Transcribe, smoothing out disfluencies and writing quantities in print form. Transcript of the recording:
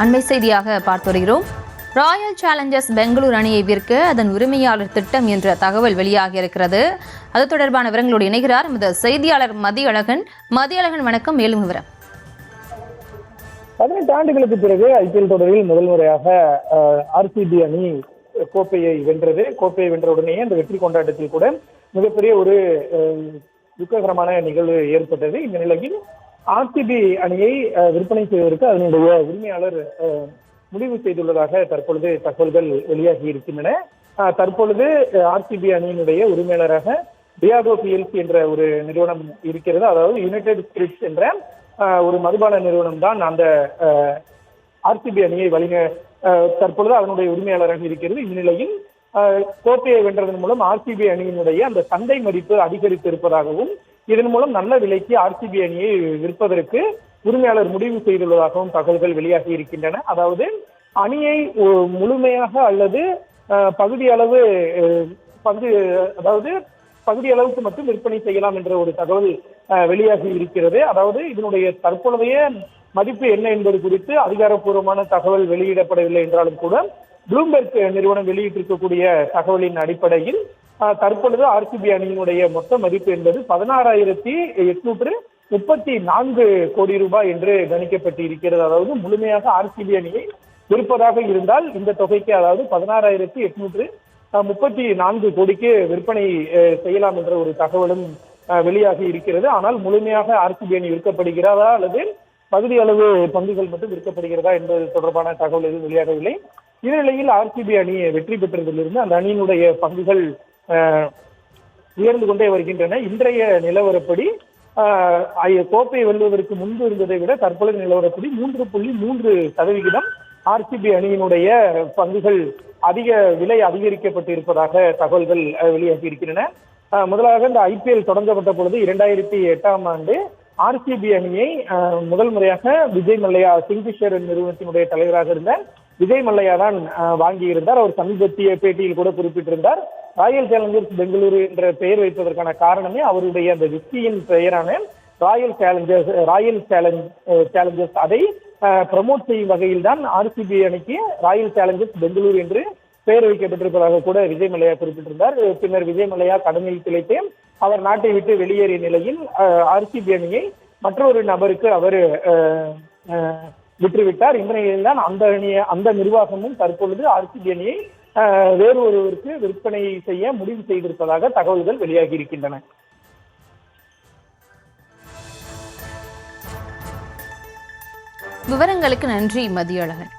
அண்மை செய்தியாக பார்த்து வருகிறோம். ராயல் சேலஞ்சர்ஸ் பெங்களூர் அணியை விற்க அதன் உரிமையாளர் திட்டம் என்ற தகவல் வெளியாகி இருக்கிறது. அது தொடர்பான விவரங்களோடு இணைகிறார் நமது செய்தியாளர் மதியழகன். வணக்கம். மேலும் விவரம். 18 ஆண்டுகளுக்கு பிறகு ஐபிஎல் தொடரில் முதல் முறையாக ஆர்சிபி அணி கோப்பையை வென்றது. கோப்பையை வென்ற உடனே அந்த வெற்றி கொண்டாட்டத்தில் கூட மிகப்பெரிய ஒரு துக்ககரமான நிகழ்வு ஏற்பட்டது. இந்த நிலையில் ஆர்சிபி அணியை விற்பனை செய்வதற்கு அதனுடைய உரிமையாளர் முடிவு செய்துள்ளதாக தற்பொழுது தகவல்கள் வெளியாகி இருக்கின்றன. தற்பொழுது ஆர்சிபி அணியினுடைய உரிமையாளராக டியாகோ பிஎல்சி என்ற ஒரு நிறுவனம் இருக்கிறது. அதாவது யுனைடெட் ஸ்பிரிட்ஸ் என்ற ஒரு மதுபான நிறுவனம் தான் அந்த ஆர்சிபி அணியை தற்பொழுது அதனுடைய உரிமையாளராக இருக்கிறது. இந்த நிலையில் கோப்பையை வென்றதன் மூலம் ஆர்சிபி அணியினுடைய அந்த சந்தை மதிப்பு அதிகரித்து இருப்பதாகவும் இதன் மூலம் நல்ல விலைக்கு ஆர்சிபி அணியை விற்பதற்கு உரிமையாளர் முடிவு செய்துள்ளதாகவும் தகவல்கள் வெளியாகி இருக்கின்றன. அதாவது அணியை முழுமையாக அல்லது பகுதி அளவுக்கு மட்டும் விற்பனை செய்யலாம் என்ற ஒரு தகவல் வெளியாகி இருக்கிறது. அதாவது இதனுடைய தற்பொழுதைய மதிப்பு என்ன என்பது குறித்து அதிகாரப்பூர்வமான தகவல் வெளியிடப்படவில்லை என்றாலும் கூட ப்ளூம்பெர்க் நிறுவனம் வெளியிட்டிருக்கக்கூடிய தகவலின் அடிப்படையில் தற்பொழுது ஆர்சிபி அணியினுடைய மொத்த மதிப்பு என்பது 16,834 கோடி ரூபாய் என்று கணிக்கப்பட்டு இருக்கிறது. அதாவது முழுமையாக ஆர்சிபி அணியை விற்பதாக இருந்தால் இந்த தொகைக்கு, அதாவது 16,834 கோடிக்கு விற்பனை செய்யலாம் என்ற ஒரு தகவலும் வெளியாகி இருக்கிறது. ஆனால் முழுமையாக ஆர்சிபி அணி விற்கப்படுகிறதா அல்லது பகுதி அளவு பங்குகள் மட்டும் விற்கப்படுகிறதா என்பது தொடர்பான தகவல் எதுவும் வெளியாகவில்லை. இந்நிலையில் ஆர்சிபி அணி வெற்றி பெற்றதிலிருந்து அந்த அணியினுடைய பங்குகள் உயர்ந்து கொண்டே வருகின்றன. இன்றைய நிலவரப்படி கோப்பையை வெல்வதற்கு முன்பு இருந்ததை விட தற்பொழுது நிலவரப்படி 3.3% ஆர்சிபி அணியினுடைய பங்குகள் விலை அதிகரிக்கப்பட்டு இருப்பதாக தகவல்கள் வெளியாகி இருக்கின்றன. முதலாக இந்த ஐபிஎல் தொடங்கப்பட்ட பொழுது 2008ஆம் ஆண்டு ஆர்சிபி அணியை முதல் முறையாக விஜய் மல்லையா, கிங்ஃபிஷர் நிறுவனத்தினுடைய தலைவராக இருந்த விஜய் மல்லையா தான் வாங்கியிருந்தார். அவர் சமீபத்திய பேட்டியில் கூட குறிப்பிட்டிருந்தார், ராயல் சேலஞ்சர்ஸ் பெங்களூரு என்ற பெயர் வைப்பதற்கான காரணமே அவருடைய அந்த விஸ்கியின் பெயரான ராயல் சேலஞ்சர்ஸ் அதை ப்ரமோட் செய்யும் வகையில் தான் ஆர்சிபி அணிக்கு ராயல் சேலஞ்சர்ஸ் பெங்களூரு என்று பெயர் வைக்கப்பட்டிருப்பதாக கூட விஜய் மல்லையா குறிப்பிட்டிருந்தார். பின்னர் விஜய் மல்லையா கடனில் திளைத்து அவர் நாட்டை விட்டு வெளியேறிய நிலையில் ஆர்சிபி அணியை மற்றொரு நபருக்கு அவர் விற்றுவிட்டார். இந்த நிலையில் தான் அந்த நிர்வாகமும் தற்பொழுது ஆர்சிபி அணியை வேறு ஒருவருக்கு விற்பனை செய்ய முடிவு செய்திருப்பதாக தகவல்கள் வெளியாகி இருக்கின்றன. விவரங்களுக்கு நன்றி மதியழகன்.